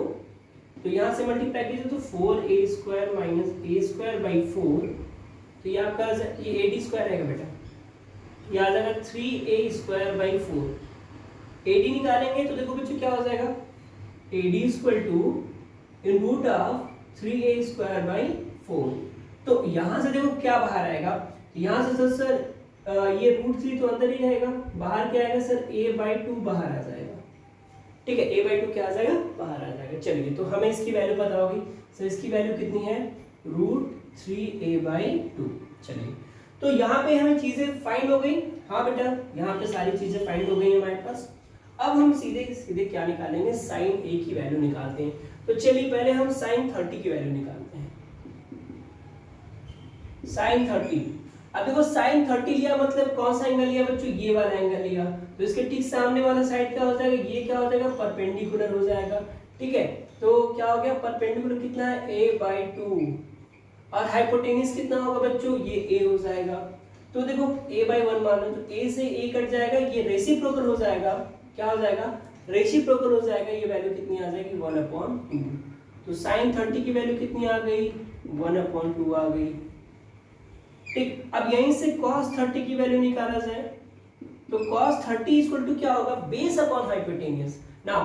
A: तो यहाँ से मल्टीप्लाई कीजिए तो 4a² माइनस a²/4, तो ये आपका ये AD² रहेगा बेटा, ये आ जाएगा 3a²/4। AD निकालेंगे तो देखो बच्चों क्या हो जाएगा, AD equal to in root of 3a²/4। तो यहाँ से देखो क्या बाहर आएगा, यहाँ से सर ये √3 तो अंदर ही रहेगा, बाहर क्या आएगा सर, a/2 बाहर आ जाएगा। ठीक है, a/2 क्या आ जाएगा, बाहर आ जाएगा। चलिए, तो हमें इसकी वैल्यू पता होगी सर, इसकी वैल्यू कितनी है, √3a/2। चलिए, तो यहाँ पे हमें चीजें फाइंड हो गई। हाँ बेटा, यहाँ पे सारी चीजें फाइंड हो गई हमारे पास। अब हम सीधे सीधे क्या निकालेंगे, sin a की वैल्यू निकालते हैं। तो चलिए पहले हम sin 30 की वैल्यू निकालते हैं। sin 30, अब देखो sin 30 लिया मतलब कौन सा एंगल लिया बच्चों, ये वाला एंगल लिया, तो इसके ठीक सामने वाला साइड क्या हो जाएगा, ये क्या हो जाएगा, परपेंडिकुलर हो जाएगा। ठीक है, तो क्या हो गया, परपेंडिकुलर कितना है, a/2, और हाइपोटेनस कितना होगा बच्चों, ये a हो जाएगा। तो देखो a/1 मान लो, तो a से a कट जाएगा, ये रेसिप्रोकल हो जाएगा, क्या हो जाएगा, रेसिप्रोकल हो जाएगा, ये वैल्यू कितनी आ जाएगी, 1/2। तो sin 30 की वैल्यू कितनी आ गई, 1/2 आ गई। ठीक, अब यहीं से cos 30 की वैल्यू निकाला जाए, तो cos 30 इक्वल टू क्या होगा, base upon hypotenuse. Now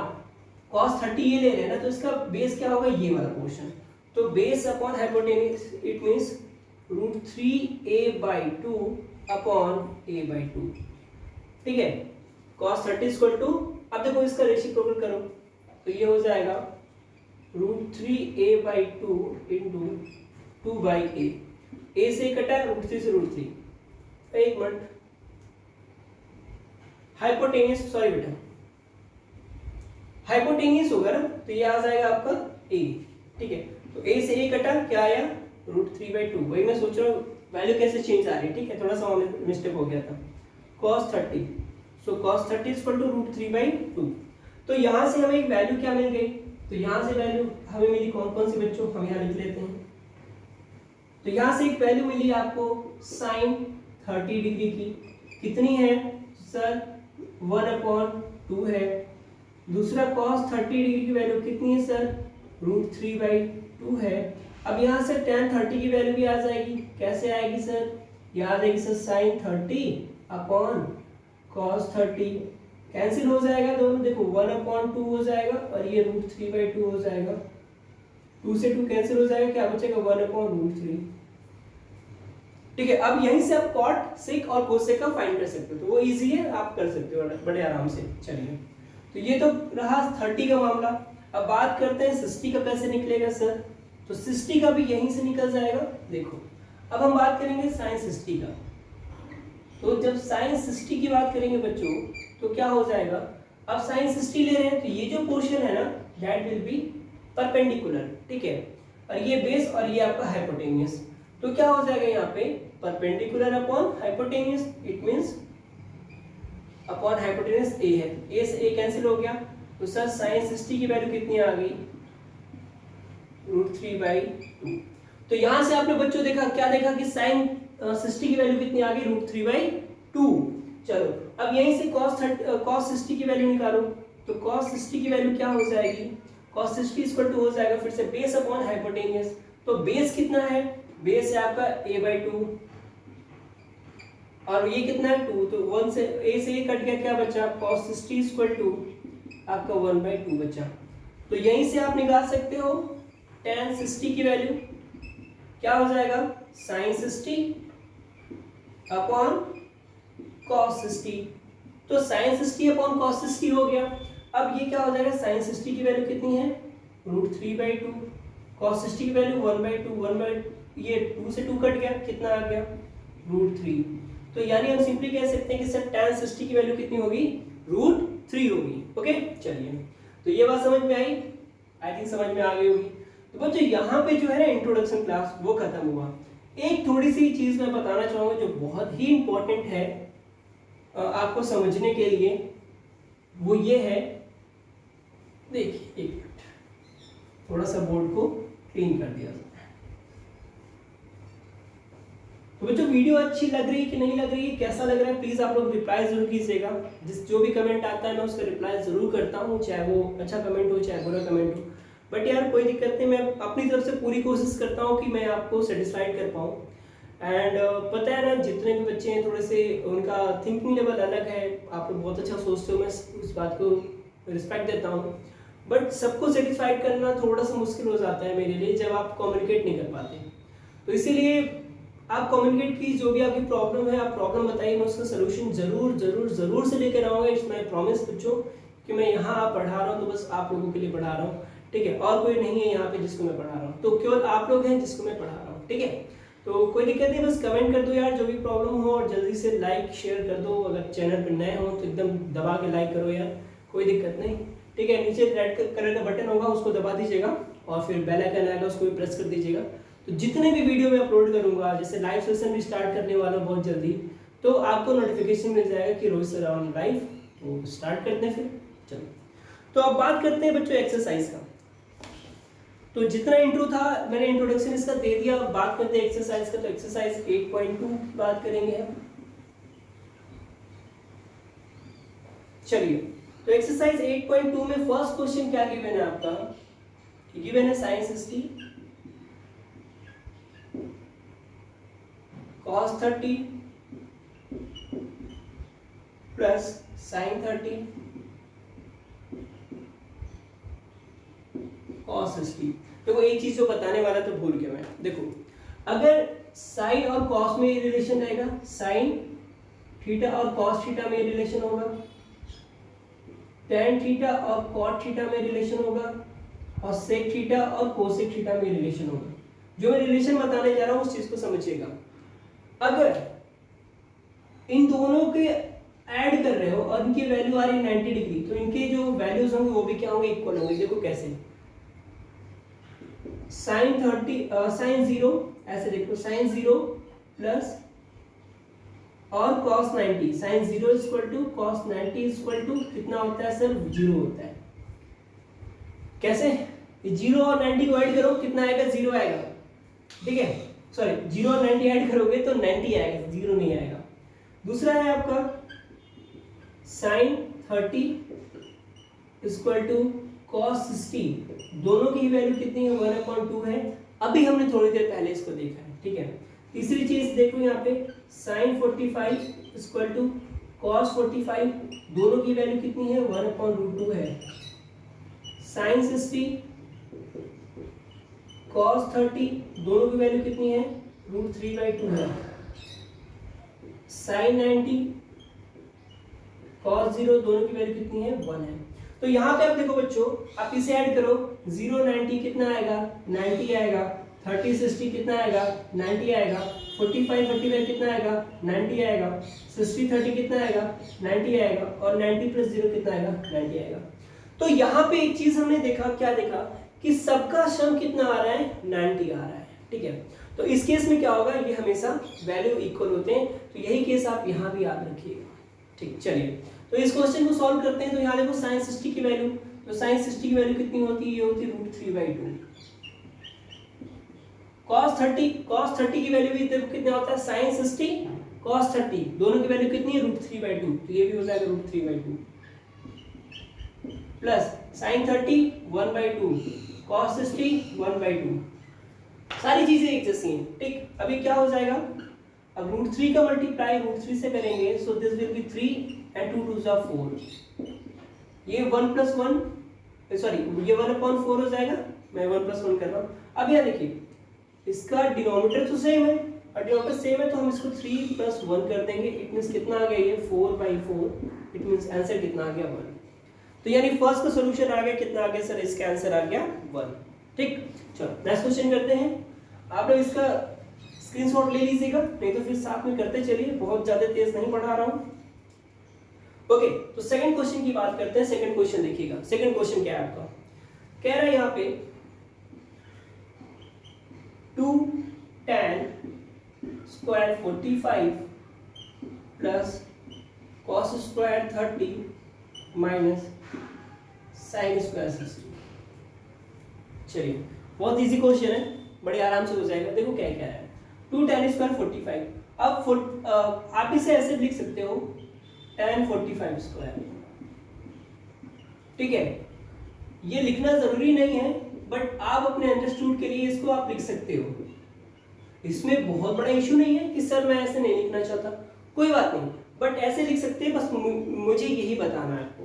A: cos 30 ये ले रहे हैं ना, तो इसका बेस क्या होगा, ये वाला पोर्शन, तो base upon hypotenuse, it means √3a/2 upon a/2। ठीक है, cos 30 इक्वल टू, अब देखो इसका रेसिप्रोकल करो, तो ये हो जाएगा √3a/2 इंटू 2/a, a से कटा, √3 से √3, एक मिनट, हाइपोटेनस, सॉरी बेटा, हाइपोटेनस होगा ना, तो ये आ जाएगा आपका a। ठीक है, तो a से a कटा, क्या आया, √3/2। वही मैं सोच रहा हूँ वैल्यू कैसे चेंज आ रही है। ठीक है, थोड़ा सा मिस्टेक हो गया था। cos 30, so cos 30 equal to √3/2। तो यहाँ से हमें एक वैल्यू क्या मिल गई, तो यहाँ से वैल्यू हमें मिली कौन कौन सी बच्चों, हम यहाँ लिख लेते हैं। तो यहाँ से एक वैल्यू मिली आपको sin 30 डिग्री की, कितनी है सर, 1/2 है। दूसरा cos 30 डिग्री की वैल्यू कितनी है सर, √3/2 है। अब यहाँ से tan 30 की वैल्यू भी आ जाएगी, कैसे आएगी सर, ये आ जाएगी sir sin 30 upon cos 30, cancel हो जाएगा दोनों, देखो 1/2 हो जाएगा और ये √3/2 हो जाएगा, 2 से 2 कैंसिल हो जाएगा, क्या बचेगा 1/√3। ठीक है, अब यहीं से आप cot sec और cosec का फाइंड कर सकते हो, तो वो इजी है, आप कर सकते हो बड़े आराम से। चलिए, तो ये तो रहा 30 का मामला। अब बात करते हैं 60 का कैसे निकलेगा सर, तो 60 का भी यहीं से निकल जाएगा। देखो अब हम बात करेंगे sin 60 का, तो जब sin 60 की बात करेंगे बच्चों तो क्या हो जाएगा, अब sin 60 ले रहे हैं तो ये जो पोर्शन है ना, दैट विल बी परपेंडिकुलर। ठीक है, और ये बेस और ये आपका हाइपोटेनियस, तो क्या हो जाएगा यहाँ पे, perpendicular upon hypotenuse, it means upon hypotenuse a है, a से a कैंसिल हो गया, तो सर sin 60 की वैल्यू कितनी आ गई, √3/2। तो यहां से आपने बच्चों देखा, क्या देखा कि sin 60 की वैल्यू कितनी आ गई, √3/2। चलो अब यहीं से cos 60 की वैल्यू निकालो, तो cos 60 की वैल्यू क्या हो जाएगी, cos 60 इक्वल टू हो जाएगा फिर से बेस अपॉन हाइपोटेनियस, तो बेस कितना है, बेस है आपका a/2 और ये कितना है 2, तो 1 से a से a कट गया, क्या बचा, cos 60 इक्वल टू आपका 1/2 बचा। तो यहीं से आप निकाल सकते हो tan 60 की वैल्यू, क्या हो जाएगा साइन 60 अपॉन कॉस 60। तो साइन 60 अपॉन कॉस 60 हो गया। अब ये क्या हो जाएगा साइन 60 की वैल्यू कितनी है √3/2, कॉस 60 की वैल्यू 1/2 ये 2 से 2 कट गया कितना आ गया √3। तो यानी हम सिंपली कह सकते हैं कि सर tan 60 की वैल्यू कितनी होगी √3 होगी। ओके चलिए तो ये बात समझ में आई, आई थिंक समझ में आ गई होगी। तो बच्चों यहाँ पे जो है ना इंट्रोडक्शन क्लास वो खत्म हुआ। एक थोड़ी सी चीज मैं बताना चाहूंगा जो बहुत ही इंपॉर्टेंट है आपको समझने के लिए, वो ये है, देखिए एक मिनट थोड़ा सा बोर्ड को क्लीन कर दिया। तो बच्चों वीडियो अच्छी लग रही है कि नहीं लग रही है, कैसा लग रहा है, प्लीज आप लोग रिप्लाई जरूर कीजिएगा। जो भी कमेंट आता है मैं उसका रिप्लाई जरूर करता हूँ, चाहे वो अच्छा कमेंट हो चाहे बुरा कमेंट हो। बट यार कोई दिक्कत नहीं, मैं अपनी तरफ से पूरी कोशिश करता हूँ कि मैं आपको सेटिस्फाइड कर पाऊँ। एंड पता है ना जितने भी बच्चे हैं थोड़े से उनका थिंकिंग लेवल अलग है, आप लोग बहुत अच्छा सोचते हो, मैं उस बात को रिस्पेक्ट देता हूँ। बट सबको सेटिस्फाइड करना थोड़ा सा मुश्किल हो जाता है मेरे लिए जब आप कम्युनिकेट नहीं कर पाते। तो इसीलिए आप कम्युनिकेट की, जो भी आपकी प्रॉब्लम है आप प्रॉब्लम बताइए, मैं उसका सोल्यूशन जरूर जरूर जरूर से लेकर आऊँगा। इट्स माई प्रॉमिस बच्चों कि मैं यहाँ पढ़ा रहा हूँ तो बस आप लोगों के लिए पढ़ा रहा हूँ, ठीक है, और कोई नहीं है यहाँ पे जिसको मैं पढ़ा रहा हूँ, तो केवल आप लोग हैं जिसको मैं पढ़ा रहा हूँ, ठीक है। तो कोई दिक्कत नहीं, बस कमेंट कर दो यार जो भी प्रॉब्लम हो, और जल्दी से लाइक शेयर कर दो। अगर चैनल पर नए हो तो एकदम दबा के लाइक करो यार, कोई दिक्कत नहीं, ठीक है। नीचे रेड कलर का बटन होगा उसको दबा दीजिएगा, और फिर बेल आइकन आएगा उसको भी प्रेस कर दीजिएगा। तो जितने भी वीडियो मैं अपलोड करूंगा, जैसे लाइव सेशन भी स्टार्ट करने वाला हूं बहुत जल्दी, तो आपको नोटिफिकेशन मिल जाएगा कि रोहित सर ऑन लाइव। तो स्टार्ट करते हैं फिर, चलो। तो अब बात करते हैं बच्चों एक्सरसाइज का। तो जितना इंट्रो था मैंने इंट्रोडक्शन इसका दे दिया, अब बात करते हैं एक्सरसाइज का। तो एक्सरसाइज 8.2 की बात करेंगे हम, चलिए। तो एक्सरसाइज 8.2 में फर्स्ट क्वेश्चन क्या गिवन है आपका, गिवन है sine 60 cos 30 plus sin 30 cos 60। देखो एक चीज जो बताने वाला तो भूल गया मैं, देखो अगर sin और cos में ये रिलेशन रहेगा, sin थीटा और cos थीटा में रिलेशन होगा, tan थीटा और cot थीटा में रिलेशन होगा, और sec थीटा और cosec थीटा में रिलेशन होगा। जो मैं रिलेशन बताने जा रहा हूं उस चीज को समझिएगा। अगर इन दोनों के ऐड कर रहे हो और इनकी वैल्यू आ रही है 90 डिग्री, तो इनके जो वैल्यूज होंगे वो भी क्या होंगे, इक्वल होंगे। देखो कैसे, sin 0 ऐसे देखो, sin 0 प्लस और cos 90, sin 0 equal to cos 90 equal to कितना होता है सर, 0 होता है। कैसे, 0 और 90 को ऐड करो कितना आएगा, 0 आएगा, ठीक है। सॉरी 0 और 90 ऐड करोगे तो 90 आएगा, 0 नहीं आएगा। दूसरा है आपका sin 30 इक्वल टू cos 60, दोनों की वैल्यू कितनी है, 1/2 है। अभी हमने थोड़ी देर पहले इसको देखा है, ठीक है। तीसरी चीज देखो यहाँ पे sin 45 इक्वल टू cos 45, दोनों की वैल्यू कितनी है, 1/2 है। sin 60 cos 30, दोनों की वैल्यू कितनी है, √3/2 है। sin 90 cos 0, दोनों की वैल्यू कितनी है, 1 है। तो यहाँ पे आप देखो बच्चों, आप इसे ऐड करो, 0 90 कितना आएगा, 90 आएगा, 30 60 कितना आएगा, 90 आएगा, 45 45 कितना आएगा, 90 आएगा, 60 30 कितना आएगा, 90 आएगा, और 90 प्लस 0 कितना आएगा, 90 आएगा। तो यहाँ पे एक चीज हमने देखा, क्या देखा कि सबका सम कितना आ रहा है, 90 आ रहा है, ठीक है। तो इस केस में क्या होगा, ये हमेशा वैल्यू इक्वल होते हैं, तो यही केस आप यहाँ भी याद रखिएगा, ठीक। चलिए तो इस क्वेश्चन को सॉल्व करते हैं। तो यहाँ देखो sin 60 की वैल्यू, तो sin 60 की वैल्यू कितनी होती है, ये होती है √3/2। cos 30 की वैल्यू भी देखो कितना होता है, sin 60 cos 30, दोनों की वैल्यू कितनी है, √3/2, तो ये भी हो जाएगा √3/2 प्लस sin 30 1/2, cos 60 1/2, सारी चीजें एक जैसी हैं, ठीक। अभी क्या हो जाएगा, अब √3 का मल्टीप्लाई √3 से करेंगे, so this will be 3 and 2 2s are 4, ये 1 + 1 सॉरी ये 1/4 हो जाएगा, मैं 1 + 1 कर रहा हूँ। अब यहाँ देखिए इसका डिनोमिनेटर तो सेम है और डिनोमिनेटर सेम है तो हम इसको 3 प्लस 1 कर देंगे। इट मींस कितना आ गया ये 4/4। इट मींस आंसर कितना आ गया 1। तो यानी फर्स्ट का सॉल्यूशन आ गया कितना आ गया सर, इसका आंसर आ गया 1। ठीक, चलो नेक्स्ट क्वेश्चन करते हैं। आप लोग इसका स्क्रीनशॉट ले लीजिएगा, नहीं तो फिर साथ में करते चलिए, बहुत ज्यादा तेज नहीं पढ़ा रहा हूं। ओके, तो सेकंड क्वेश्चन की बात करते हैं। सेकंड क्वेश्चन देखिएगा, सेकंड क्वेश्चन क्या है आपका, कह रहा है यहाँ पे 2 tan square 45 plus cos square 30 minus sin square 60। चलिए बहुत इजी क्वेश्चन है, बड़े आराम से हो जाएगा। देखो क्या क्या है, 2 tan स्क्वायर 45। अब आप इसे ऐसे लिख सकते हो tan 45 स्क्वायर। ठीक है, ये लिखना जरूरी नहीं है बट आप अपने अंडरस्टूड के लिए इसको आप लिख सकते हो। इसमें बहुत बड़ा इशू नहीं है कि सर मैं ऐसे नहीं लिखना चाहता, कोई बात नहीं, बट ऐसे लिख सकते हैं, बस मुझे यही बताना है आपको।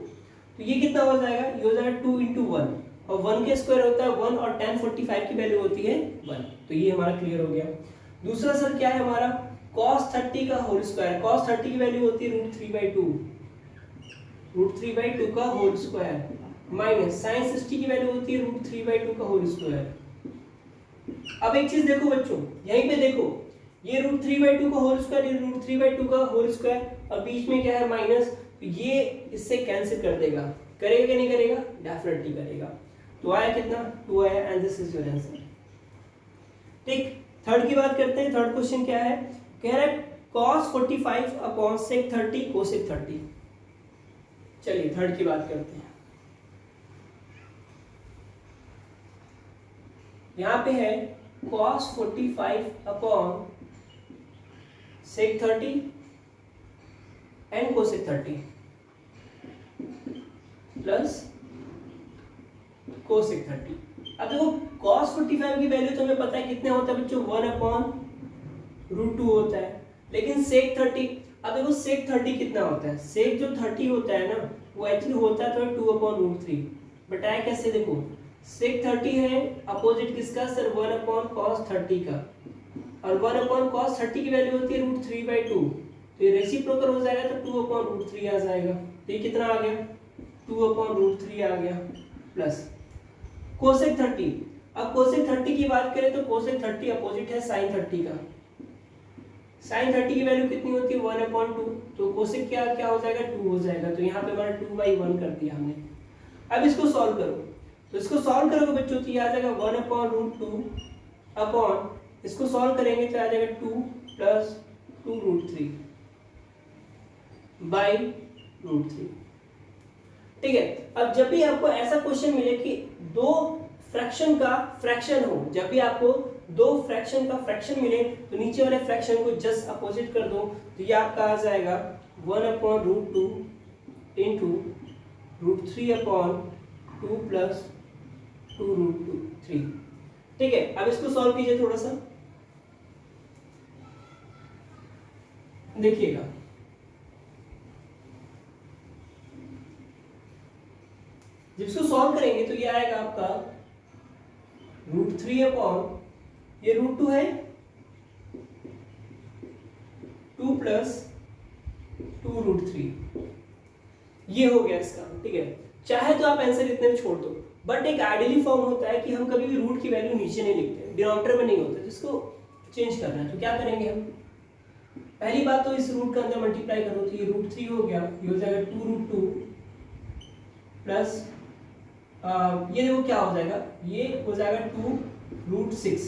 A: तो ये कितना हो जाएगा, ये हो जाएगा 2 × 1 और 1 के स्क्वायर होता है 1 और tan 45 की वैल्यू होती है 1। तो ये हमारा क्लियर हो गया। दूसरा सर क्या है हमारा, cos 30 का होल स्क्वायर। cos 30 की वैल्यू होती है √3/2, √3/2 का होल स्क्वायर माइनस sin 60 की वैल्यू होती है √3/2 का होल स्क्वायर। अब एक चीज देखो बच्चों, यहीं पे देखो, ये √3/2 का होल स्क्वायर, ये √3/2 का होल स्क्वायर और बीच में क्या है माइनस, तो ये इससे कैंसिल कर देगा। करेगा कि नहीं करेगा, डेफिनेटली करेगा। तो आया कितना, 2 आया and this is your answer. ठीक, थर्ड की बात करते हैं। थर्ड क्वेश्चन क्या है, कह रहा है cos 45 अपॉन sec 30 cosec 30। चलिए थर्ड की बात करते हैं। यहाँ पे है cos 45 upon sec 30 and cosec 30 plus cosec 30। अब देखो cos 45 की वैल्यू तो हमें पता है कितने होता है बच्चों, 1/√2 होता है। लेकिन sec 30, अब देखो sec 30 कितना होता है, sec जो 30 होता है ना वो एक्चुअली होता है तो 2/√3। बताया कैसे, देखो sec 30 है अपोजिट किसका सर, 1/cos 30 का, और 1/cos 30 की वैल्यू होती है √3/2। तो ये रेसिप्रोकल हो जाएगा तो 2/√3 आ जाएगा। तो ये कितना आ गया, 2/√3 आ गया प्लस cosec 30। अब cosec 30 की बात करें तो cosec 30 अपोजिट है sin 30 का। sin 30 की वैल्यू कितनी होती है 1/2, तो cosec क्या क्या हो जाएगा 2 हो जाएगा। तो यहाँ पे हमारा 2/1 कर दिया हमने। अब इसको सॉल्व करो, तो इसको सॉल्व करोगे बच्चों तो ये आ जाएगा 1/√2 अपॉन, इसको सॉल्व करेंगे तो आ जाएगा 2 प्लस 2√3 बाई √3। ठीक है, अब जब भी आपको ऐसा क्वेश्चन मिले कि दो फ्रैक्शन का फ्रैक्शन हो, जब भी आपको दो फ्रैक्शन का फ्रैक्शन मिले तो नीचे वाले फ्रैक्शन को जस्ट अपोजिट कर दो। तो ये आपका आ जाएगा 1/√2 इंटू √3/2 प्लस 2√3। ठीक है, अब इसको सॉल्व कीजिए थोड़ा सा, देखिएगा जब इसको सॉल्व करेंगे तो ये आएगा आपका √3 अपॉन, ये √2 है 2 प्लस 2√3, ये हो गया इसका। ठीक है, चाहे तो आप आंसर इतने में छोड़ दो, बट एक आइडियली फॉर्म होता है कि हम कभी भी रूट की वैल्यू नीचे नहीं लिखते, डिनोमिनेटर में नहीं होता, जिसको चेंज करना है। तो क्या करेंगे हम, पहली बात तो इस रूट के अंदर मल्टीप्लाई करो तो ये √3 हो गया, ये हो जाएगा 2√2 प्लस ये देखो क्या हो जाएगा, ये हो जाएगा 2√6,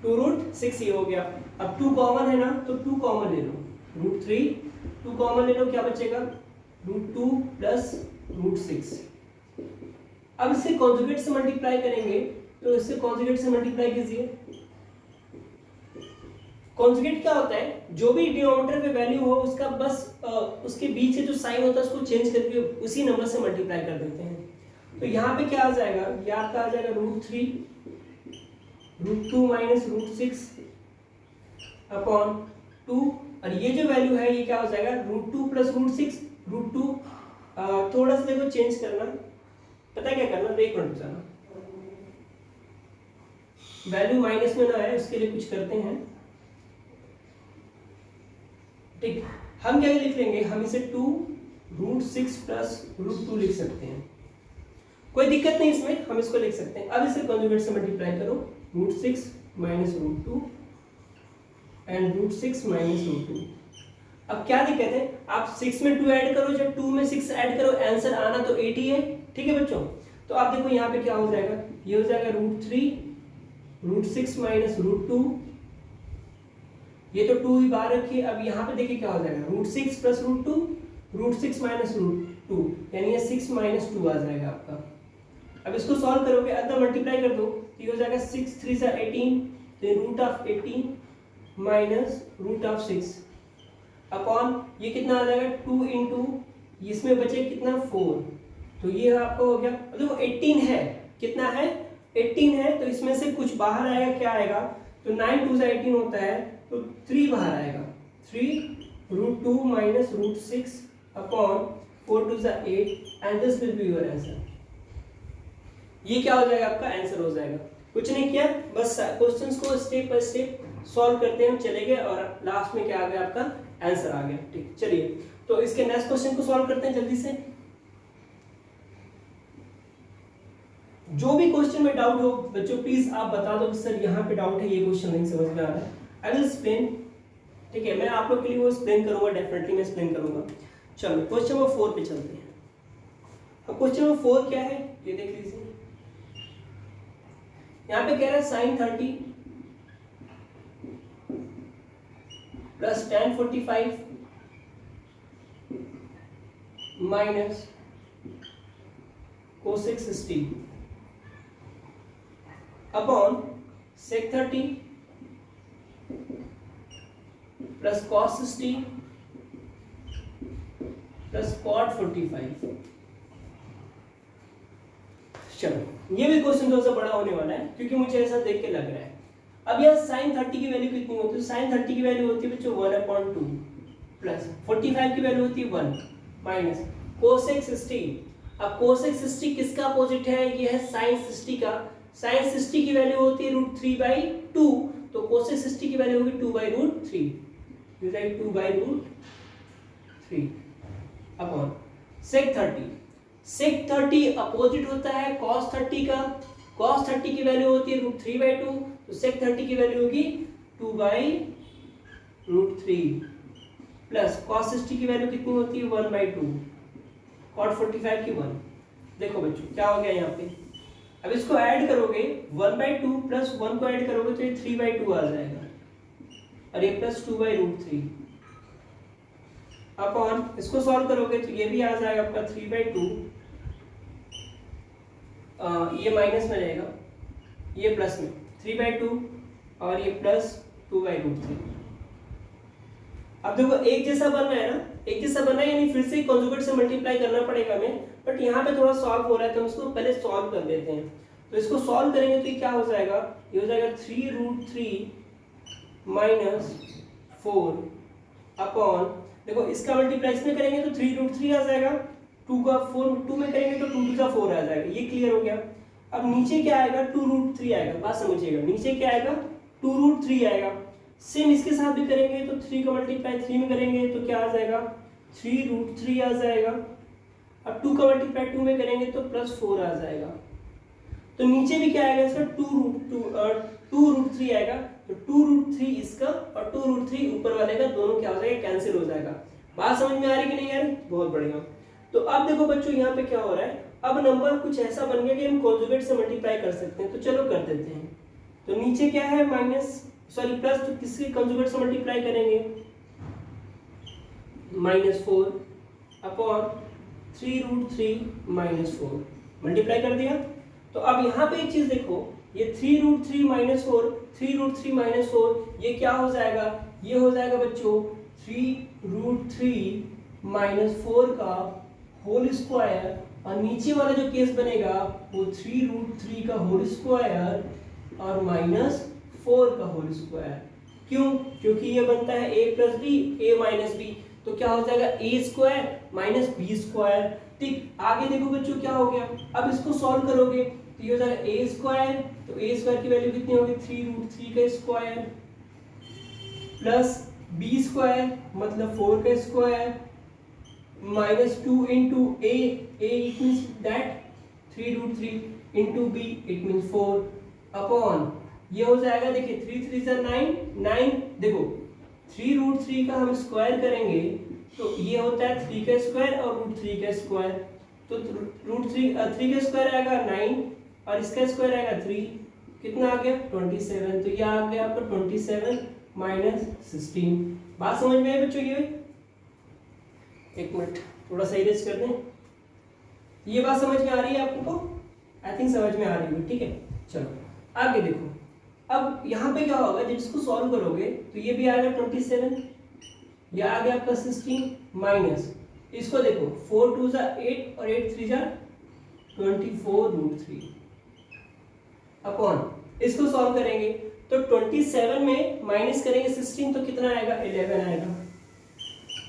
A: 2√6 ये हो गया। अब 2 कॉमन है ना तो 2 कॉमन ले लो, √3 2 कॉमन ले लो, क्या बचेगा √2 प्लस √6। अब इसे कॉन्जुगेट से मल्टीप्लाई करेंगे तो इससे कॉन्जुगेट से मल्टीप्लाई कीजिए। कॉन्जुगेट क्या होता है, जो भी डिनोमिनेटर पे वैल्यू हो उसका बस उसके बीच से जो साइन होता है उसको चेंज करके उसी नंबर से मल्टीप्लाई कर देते हैं। तो यहाँ पे क्या आ जाएगा, ये आपका आ जाएगा √3 √2 माइनस √6 अपॉन 2, और ये जो वैल्यू है ये क्या हो जाएगा √2 प्लस √6, √2 थोड़ा सा देखो चेंज करना, पता है क्या करना, एक मिनट जाना, वैल्यू माइनस में ना आए उसके लिए कुछ करते हैं। ठीक, हम क्या लिख लेंगे, हम इसे 2√6 प्लस √2 लिख सकते हैं, कोई दिक्कत नहीं इसमें, हम इसको लिख सकते हैं। अब इसे कॉन्जुगेट से मल्टीप्लाई करो, √6 माइनस √2 एंड √6 माइनस √2। अब क्या दिक्कत है, आप 6 में 2 ऐड करो, जब 2 में 6 ऐड करो आंसर आना तो 8 ही है। ठीक है बच्चों, तो आप देखो यहाँ पे क्या हो जाएगा, ये हो जाएगा √3 √6 माइनस √2, ये तो 2 ही बाहर रखिए। अब यहाँ पे देखिए क्या हो जाएगा, √6 प्लस √2 √6 माइनस √2, यानी ये 6 माइनस 2 आ जाएगा आपका। अब इसको सॉल्व करोगे, अगर मल्टीप्लाई कर दो तो ये हो जाएगा 6 3 सा 18, तो √18 माइनस √6 अपॉन ये कितना आ जाएगा 2 इंटू इसमें बचे कितना 4, तो ये आपका हो गया। देखो 18 है, कितना है 18 है, तो इसमें से कुछ बाहर आएगा, क्या आएगा, तो 9 2 सा 18 होता है, तो 3 बाहर आएगा, 3 √2 माइनस √6 अपॉन 4 2 सा 8 and this will be your answer. ये क्या हो जाएगा, आपका आंसर हो जाएगा। कुछ नहीं किया, बस क्वेश्चंस को स्टेप बाय स्टेप सॉल्व करते हम चले गए और लास्ट में क्या आ गया, आपका आंसर आ गया। ठीक, चलिए तो इसके नेक्स्ट क्वेश्चन को सॉल्व करते हैं जल्दी से। जो भी क्वेश्चन में डाउट हो बच्चों प्लीज आप बता दो कि सर यहाँ पे डाउट है, ये क्वेश्चन नहीं समझ में आ रहा है, आई विल एक्सप्लेन। ठीक है, मैं आप लोग के लिए वो एक्सप्लेन करूंगा, डेफिनेटली मैं एक्सप्लेन करूंगा। चलो क्वेश्चन नंबर 4 पे चलते हैं। अब क्वेश्चन नंबर 4 क्या है ये देख लीजिए, यहाँ पे कह रहा है sin 30 plus tan 45 minus cosec 60 upon sec 30 plus cos 60 plus cot 45। चलो ये भी क्वेश्चन थोड़ा सा बड़ा होने वाला है क्योंकि मुझे ऐसा देख के लग रहा है। अब यहाँ sin 30 की वैल्यू कितनी होती है, sin 30 की वैल्यू होती है बच्चों 1/2 प्लस 45 की वैल्यू होती है 1 माइनस cosec 60। अब cosec 60 किसका अपोजिट है, ये है sin 60 का। sin 60 की वैल्यू होती है √3/2, तो cosec 60 की वैल्यू होगी 2/√3, ये जाएगी 2/√3 अपॉन sec 30। sec 30 अपोजिट होता है cos 30 का, cos 30 की वैल्यू होती है √3/2, तो sec 30 की वैल्यू होगी 2/√3 प्लस cos 60 की वैल्यू कितनी होती है 1/2, cot 45 की 1। देखो बच्चों क्या हो गया यहाँ पे, अब इसको ऐड करोगे 1/2 प्लस 1 को ऐड करोगे तो ये 3/2 आ जाएगा और ये प्लस 2/√3 अपॉन इसको सॉल्व करोगे तो ये भी आ जाएगा आपका 3/2, ये माइनस में रहेगा, ये प्लस में 3/2 और ये प्लस 2/√3। अब देखो एक जैसा बन रहा है ना, एक जैसा बना है, यानी फिर से कॉन्जुगेट से मल्टीप्लाई करना पड़ेगा हमें, बट यहाँ पे थोड़ा सॉल्व हो रहा है तो हम इसको पहले सॉल्व कर देते हैं। तो इसको सॉल्व करेंगे तो ये क्या हो जाएगा, ये हो जाएगा 3√3 माइनस 4 अपॉन, देखो इसका मल्टीप्लाई इसमें करेंगे तो 3√3 आ जाएगा, 2 का 4 2 में करेंगे तो 2 का 4 आ जाएगा, ये क्लियर हो गया। अब नीचे क्या आएगा 2√3 आएगा, बात समझिएगा, नीचे क्या आएगा 2√3 आएगा। सेम इसके साथ भी करेंगे तो 3 का मल्टीप्लाई 3 में करेंगे तो क्या आ जाएगा 3√3 आ जाएगा। अब 2 का मल्टीप्लाई 2 में करेंगे तो प्लस 4 आ जाएगा। तो नीचे भी क्या आएगा इसका 2√3 आएगा, तो 2√3 इसका और 2√3 ऊपर वाले का, दोनों क्या हो जाएगा कैंसिल हो जाएगा। बात समझ में आ रही कि नहीं आ रही, बहुत बढ़िया। तो अब देखो बच्चों यहाँ पे क्या हो रहा है, अब नंबर कुछ ऐसा बन गया कि हम कॉन्जुगेट से मल्टीप्लाई कर सकते हैं, तो चलो कर देते हैं। तो नीचे क्या है प्लस, तो किसके कॉन्जुगेट से मल्टीप्लाई करेंगे -4 अपॉन 3√3 -4 मल्टीप्लाई कर दिया। तो अब यहाँ पे एक चीज देखो, ये 3√3 -4 3√3 -4 ये क्या हो जाएगा, ये हो जाएगा बच्चों 3√3 -4 का होल स्क्वायर, और नीचे वाला जो केस बनेगा वो 3√3 का होल स्क्वायर और -4 का होल स्क्वायर। क्यों, क्योंकि ये बनता है a + b a - b, तो क्या हो जाएगा a² - b²। ठीक, आगे देखो बच्चों क्या हो गया, अब इसको सॉल्व करोगे तो ये हो जाएगा a² तो ए स्क्वायर की वैल्यू कितनी होगी 3√3 का स्क्वायर प्लस बी स्क्वायर मतलब 4 का square minus 2 into A it means that 3√3 into B it means 4 upon ये हो जाएगा देखिए 3 3 जा 9 देखो 3√3 का हम स्क्वायर करेंगे तो ये होता है 3 का स्क्वायर और √3 का स्क्वायर तो √3 का स्क्वायर आएगा 9 और इसका स्क्वायर आएगा 3 कितना आ गया 27 तो ये आ गया आपका 27 माइनस 16 बात समझ में आई बच्चों की एक मिनट थोड़ा सा इरेज कर दें ये बात समझ में आ रही है आपको आई थिंक समझ में आ रही है ठीक है चलो आगे देखो अब यहाँ पे क्या होगा जब इसको सॉल्व करोगे तो ये भी आएगा 27 ये आ गया आपका 16 माइनस इसको देखो 4 2 जा 8 और 8 3 जा 24√3 अपॉन इसको सॉल्व करेंगे तो 27 में माइनस करेंगे 16 तो कितना आएगा 11 आएगा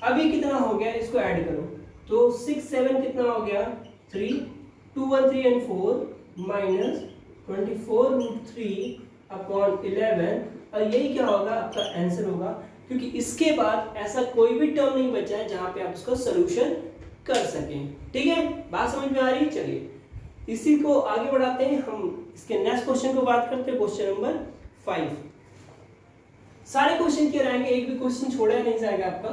A: अब ये कितना हो गया इसको ऐड करो तो 6 7 कितना हो गया 3 2 1 3 एंड 4 माइनस 24√3 अपॉन 11 और यही क्या होगा आपका आंसर होगा क्योंकि इसके बाद ऐसा कोई भी टर्म नहीं बचा है जहां पे आप इसको सॉल्यूशन कर सकें ठीक है बात समझ में आ रही है चलिए इसी को आगे बढ़ाते हैं हम इसके नेक्स्ट क्वेश्चन को बात करते हैं क्वेश्चन नंबर 5 सारे क्वेश्चन क्लियर आएंगे एक भी क्वेश्चन छोड़ा नहीं जाएगा आपका